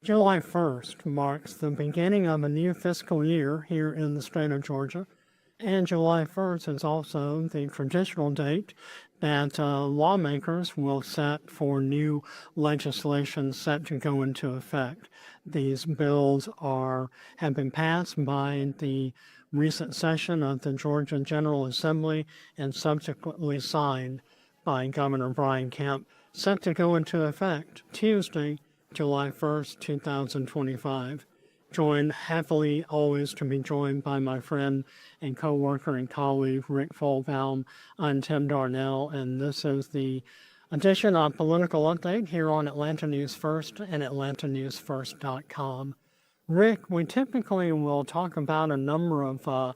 July 1st marks the beginning of a new fiscal year here in the state of Georgia, and July 1st is also the traditional date that lawmakers will set for new legislation set to go into effect. These bills have been passed by the recent session of the Georgia General Assembly and subsequently signed by Governor Brian Kemp, set to go into effect Tuesday, July 1st, 2025. Happily always to be joined by my friend and co-worker and colleague Rick Folbaum. I'm Tim Darnell, and this is the edition of Political Update here on Atlanta News First and AtlantaNewsFirst.com. Rick, we typically will talk about a number of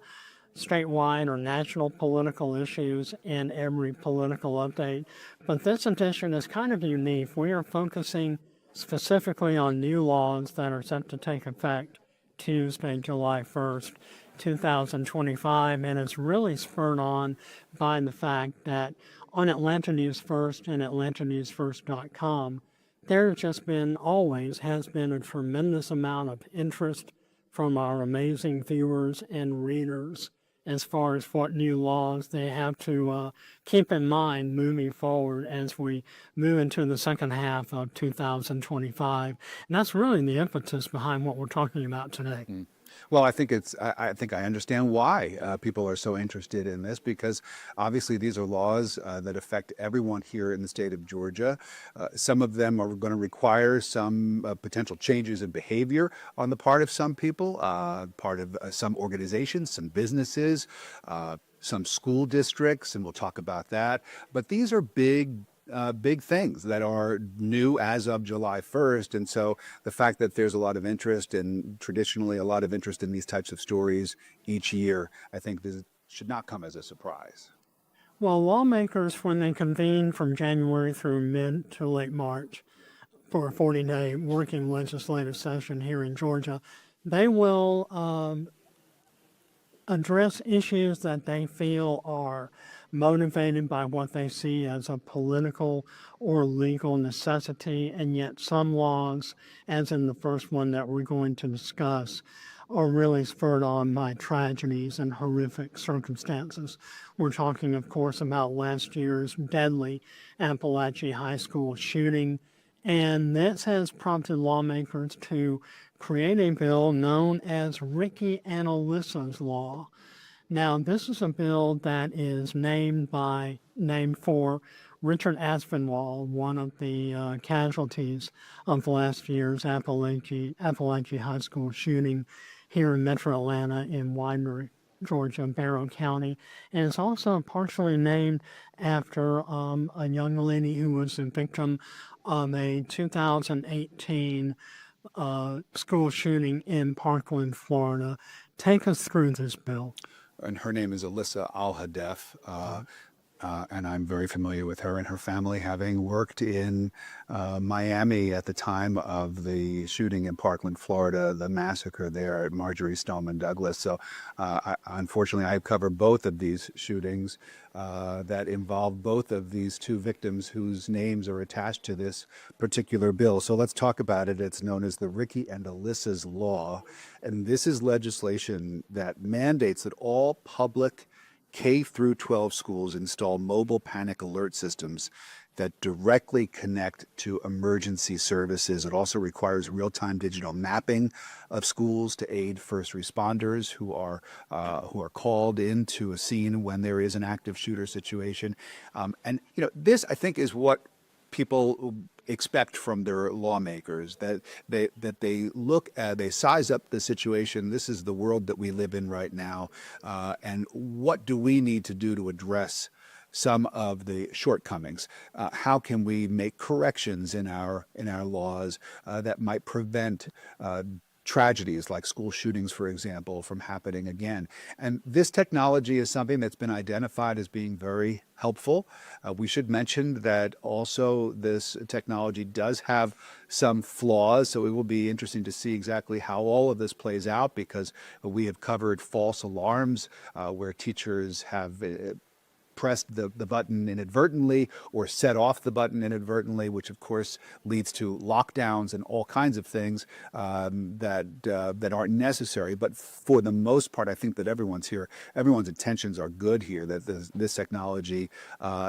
statewide or national political issues in every political update, but this edition is kind of unique. We are focusing specifically on new laws that are set to take effect Tuesday, July 1st, 2025, and it's really spurred on by the fact that on Atlanta News First and AtlantaNewsFirst.com, there always has been a tremendous amount of interest from our amazing viewers and readers as far as what new laws they have to keep in mind moving forward as we move into the second half of 2025. And that's really the impetus behind what we're talking about today. Well, I think I understand why people are so interested in this, because obviously these are laws that affect everyone here in the state of Georgia. Some of them are going to require some potential changes in behavior on the part of some people, part of some organizations, some businesses, some school districts, and we'll talk about that. But these are big things that are new as of July 1st. And so the fact that there's a lot of interest, and traditionally a lot of interest in these types of stories each year, I think this should not come as a surprise. Well, lawmakers, when they convene from January through mid to late March for a 40-day working legislative session here in Georgia, they will address issues that they feel are motivated by what they see as a political or legal necessity, and yet some laws, as in the first one that we're going to discuss, are really spurred on by tragedies and horrific circumstances. We're talking, of course, about last year's deadly Appalachia High School shooting, and this has prompted lawmakers to create a bill known as Ricky and Alyssas Law. Now, this is a bill that is named for Richard Aspinwall, one of the casualties of last year's Appalachia High School shooting here in Metro Atlanta in Widener, Georgia, Barrow County. And it's also partially named after a young lady who was the victim of a 2018 school shooting in Parkland, Florida. Take us through this bill. And her name is Alyssa and I'm very familiar with her and her family, having worked in Miami at the time of the shooting in Parkland, Florida, the massacre there at Marjorie Stoneman Douglas. So unfortunately, I've covered both of these shootings that involve both of these two victims whose names are attached to this particular bill. So let's talk about it. It's known as the Ricky and Alyssas Law. And this is legislation that mandates that all public K through 12 schools install mobile panic alert systems that directly connect to emergency services. It also requires real-time digital mapping of schools to aid first responders who are called into a scene when there is an active shooter situation. And this, I think, is what people expect from their lawmakers, that they look at, they size up the situation. This is the world that we live in right now, and what do we need to do to address some of the shortcomings? How can we make corrections in our laws that might prevent tragedies like school shootings, for example, from happening again? And this technology is something that's been identified as being very helpful. We should mention that also this technology does have some flaws, so it will be interesting to see exactly how all of this plays out, because we have covered false alarms where teachers have pressed the button inadvertently or set off the button inadvertently, which of course leads to lockdowns and all kinds of things that aren't necessary. But for the most part, I think that everyone's intentions are good here. That this technology,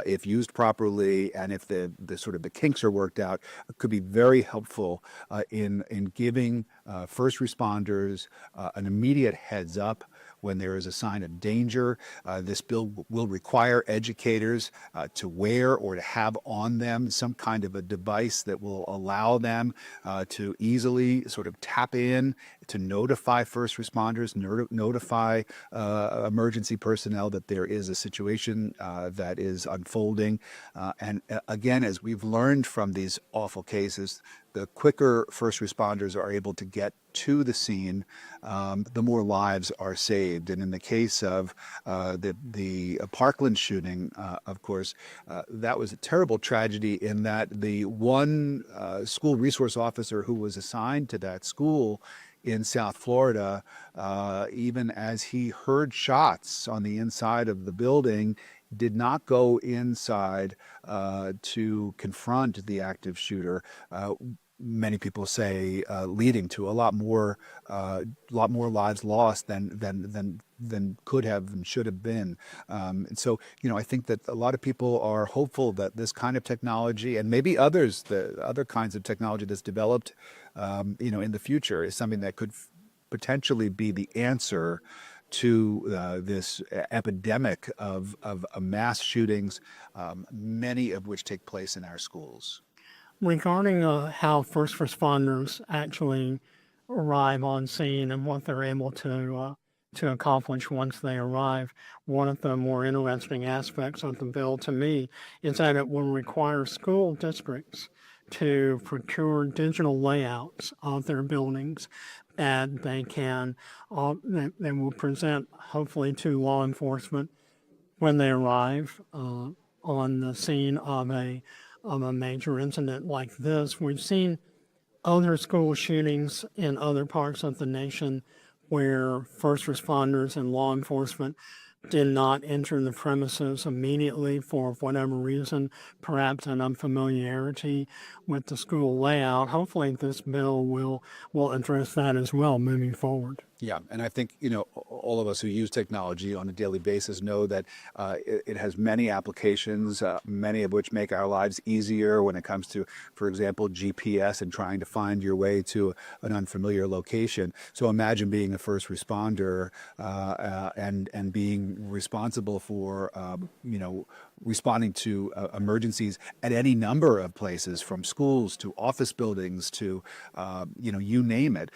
if used properly and if the sort of the kinks are worked out, could be very helpful in giving first responders an immediate heads up when there is a sign of danger. This bill will require educators to wear or to have on them some kind of a device that will allow them to easily sort of tap in to notify first responders, notify emergency personnel that there is a situation that is unfolding. And again, as we've learned from these awful cases, the quicker first responders are able to get to the scene, the more lives are saved. And in the case of the Parkland shooting, of course, that was a terrible tragedy in that the one school resource officer who was assigned to that school in South Florida, even as he heard shots on the inside of the building, did not go inside to confront the active shooter. Many people say leading to a lot more lives lost than could have and should have been. And so, I think that a lot of people are hopeful that this kind of technology and maybe the other kinds of technology that's developed, in the future is something that could potentially be the answer to this epidemic of mass shootings, many of which take place in our schools. Regarding how first responders actually arrive on scene and what they're able to accomplish once they arrive, one of the more interesting aspects of the bill to me is that it will require school districts to procure digital layouts of their buildings that they will present hopefully to law enforcement when they arrive on the scene of a major incident like this. We've seen other school shootings in other parts of the nation where first responders and law enforcement did not enter the premises immediately for whatever reason, perhaps an unfamiliarity with the school layout. Hopefully this bill will address that as well moving forward. Yeah, and I think, all of us who use technology on a daily basis know that it has many applications, many of which make our lives easier when it comes to, for example, GPS and trying to find your way to an unfamiliar location. So imagine being a first responder and being responsible for, responding to emergencies at any number of places, from schools to office buildings to, you name it.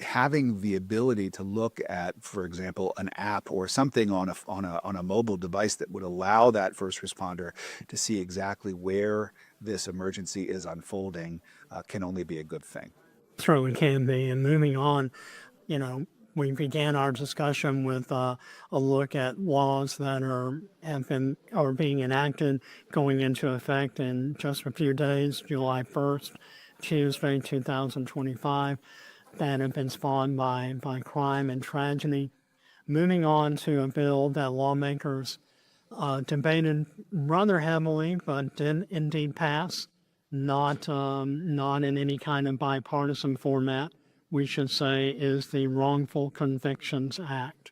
Having the ability to look at, for example, an app or something on a mobile device that would allow that first responder to see exactly where this emergency is unfolding can only be a good thing. Certainly can be. And moving on, we began our discussion with a look at laws that are being enacted, going into effect in just a few days, July 1st, Tuesday, 2025, that have been spawned by crime and tragedy. Moving on to a bill that lawmakers debated rather heavily, but did indeed pass, not in any kind of bipartisan format, we should say, is the Wrongful Convictions Act.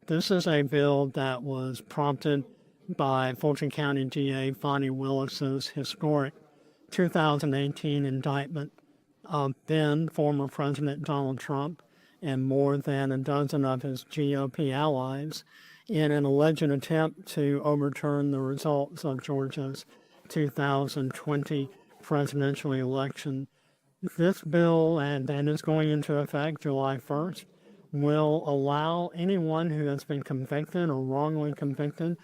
This is a bill that was prompted by Fulton County DA Fonnie Willis's historic 2018 indictment of then former President Donald Trump and more than a dozen of his GOP allies in an alleged attempt to overturn the results of Georgia's 2020 presidential election. This bill, and that is going into effect July 1st, will allow anyone who has been convicted or wrongly convicted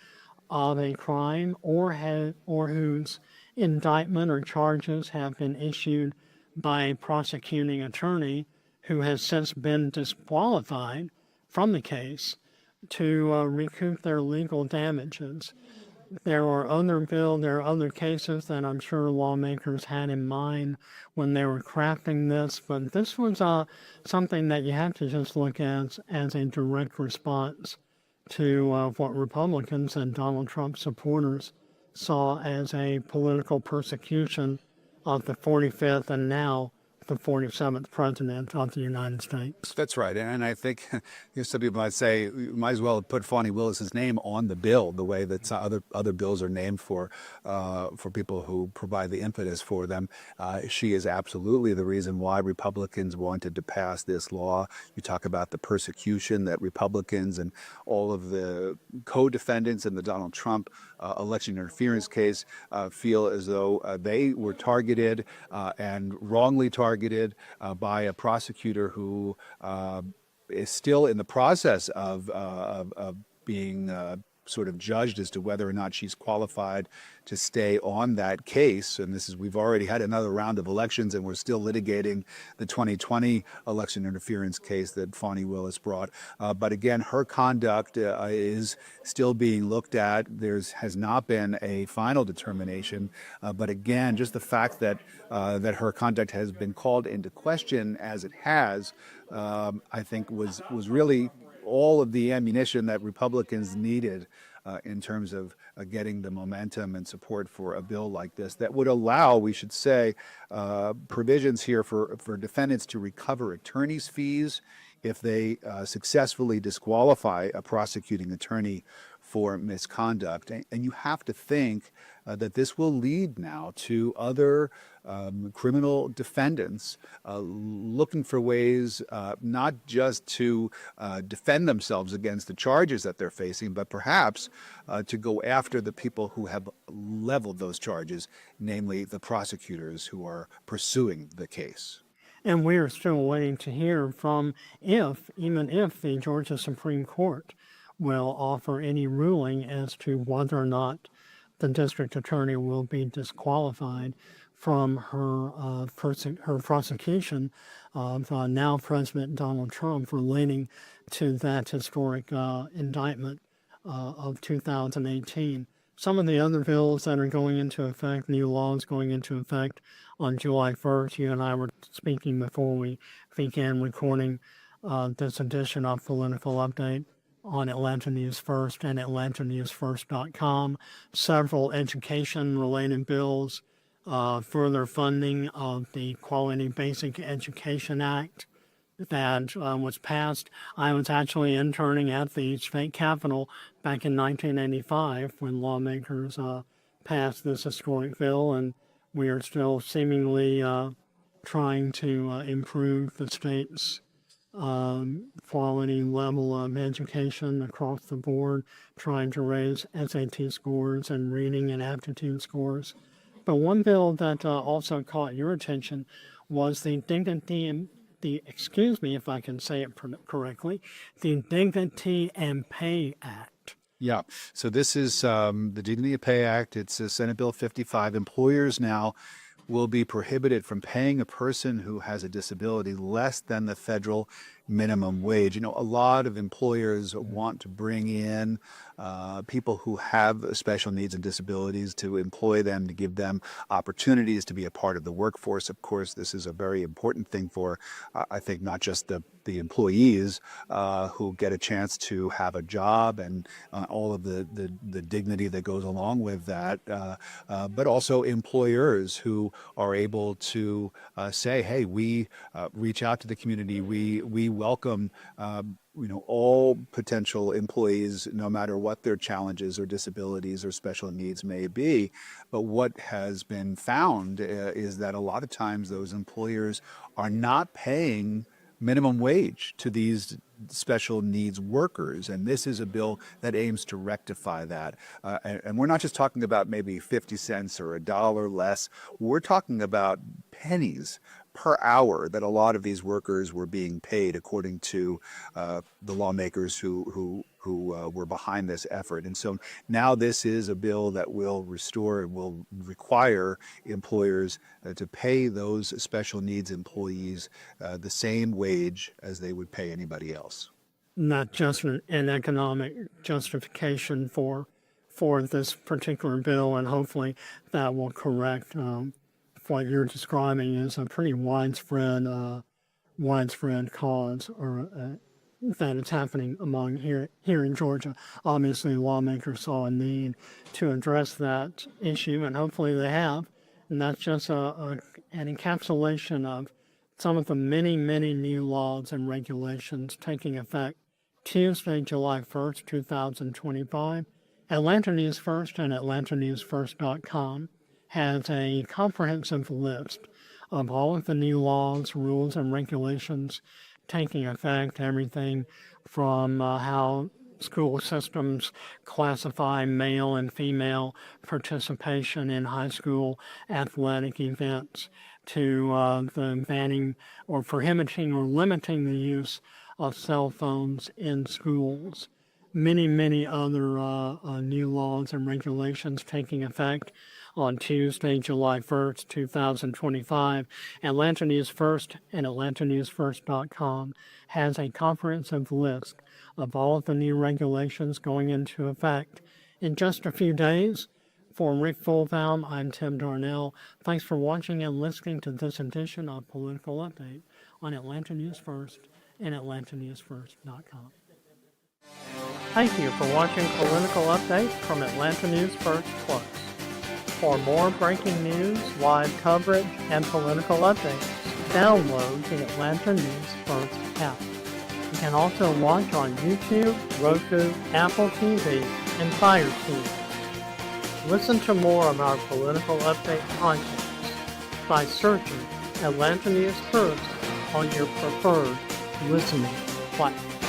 of a crime or whose indictment or charges have been issued by a prosecuting attorney who has since been disqualified from the case to recoup their legal damages. There are other cases that I'm sure lawmakers had in mind when they were crafting this, but this was something that you have to just look at as a direct response to what Republicans and Donald Trump supporters saw as a political persecution of the 45th and now the 47th president of the United States. That's right, and I think some people might say you might as well put Fani Willis's name on the bill, the way that other bills are named for people who provide the impetus for them. She is absolutely the reason why Republicans wanted to pass this law. You talk about the persecution that Republicans and all of the co-defendants in the Donald Trump election interference case feel as though they were targeted and wrongly targeted by a prosecutor who is still in the process of being sort of judged as to whether or not she's qualified to stay on that case. And we've already had another round of elections, and we're still litigating the 2020 election interference case that Fani Willis brought. But again, her conduct is still being looked at. Has not been a final determination. But again, just the fact that her conduct has been called into question as it has, I think was really all of the ammunition that Republicans needed in terms of getting the momentum and support for a bill like this that would allow, we should say, provisions here for defendants to recover attorney's fees if they successfully disqualify a prosecuting attorney for misconduct. And you have to think that this will lead now to other criminal defendants looking for ways not just to defend themselves against the charges that they're facing, but perhaps to go after the people who have leveled those charges, namely the prosecutors who are pursuing the case. And we are still waiting to hear from even if the Georgia Supreme Court will offer any ruling as to whether or not the district attorney will be disqualified from her prosecution of now President Donald Trump relating to that historic indictment of 2018. Some of the other bills that are going into effect, new laws going into effect on July 1st, you and I were speaking before we began recording this edition of Political Update on Atlanta News First and atlantanewsfirst.com. Several education-related bills, further funding of the Quality Basic Education Act that was passed. I was actually interning at the state capitol back in 1985 when lawmakers passed this historic bill, and we are still seemingly trying to improve the state's quality level of education across the board, trying to raise SAT scores and reading and aptitude scores. But one bill that also caught your attention was the excuse me if I can say it correctly, the Dignity and Pay Act. Yeah, so this is the Dignity and Pay Act. It's Senate Bill 55. Employers now will be prohibited from paying a person who has a disability less than the federal minimum wage. You know, a lot of employers want to bring in people who have special needs and disabilities to employ them, to give them opportunities to be a part of the workforce. Of course, this is a very important thing for, I think, not just the employees who get a chance to have a job and all of the dignity that goes along with that, but also employers who are able to say, hey, we reach out to the community, we welcome all potential employees, no matter what their challenges or disabilities or special needs may be. But what has been found is that a lot of times those employers are not paying minimum wage to these special needs workers. And this is a bill that aims to rectify that. And we're not just talking about maybe 50 cents or $1 less. We're talking about pennies per hour that a lot of these workers were being paid, according to the lawmakers who were behind this effort. And so now this is a bill that will restore and will require employers to pay those special needs employees the same wage as they would pay anybody else. Not just an economic justification for this particular bill, and hopefully that will correct what you're describing is a pretty widespread cause or that is happening among here in Georgia. Obviously, lawmakers saw a need to address that issue, and hopefully they have. And that's just an encapsulation of some of the many, many new laws and regulations taking effect Tuesday, July 1st, 2025. Atlanta News First and AtlantaNewsFirst.com has a comprehensive list of all of the new laws, rules, and regulations taking effect, everything from how school systems classify male and female participation in high school athletic events to the banning or prohibiting or limiting the use of cell phones in schools. Many, many other new laws and regulations taking effect on Tuesday, July 1st, 2025. Atlanta News First and AtlantaNewsFirst.com has a comprehensive list of all of the new regulations going into effect in just a few days. For Rick Fulbaum, I'm Tim Darnell. Thanks for watching and listening to this edition of Political Update on Atlanta News First and AtlantaNewsFirst.com. Thank you for watching Political Update from Atlanta News First Plus. For more breaking news, live coverage, and political updates, download the Atlanta News First app. You can also watch on YouTube, Roku, Apple TV, and Fire TV. Listen to more of our political update podcasts by searching Atlanta News First on your preferred listening platform.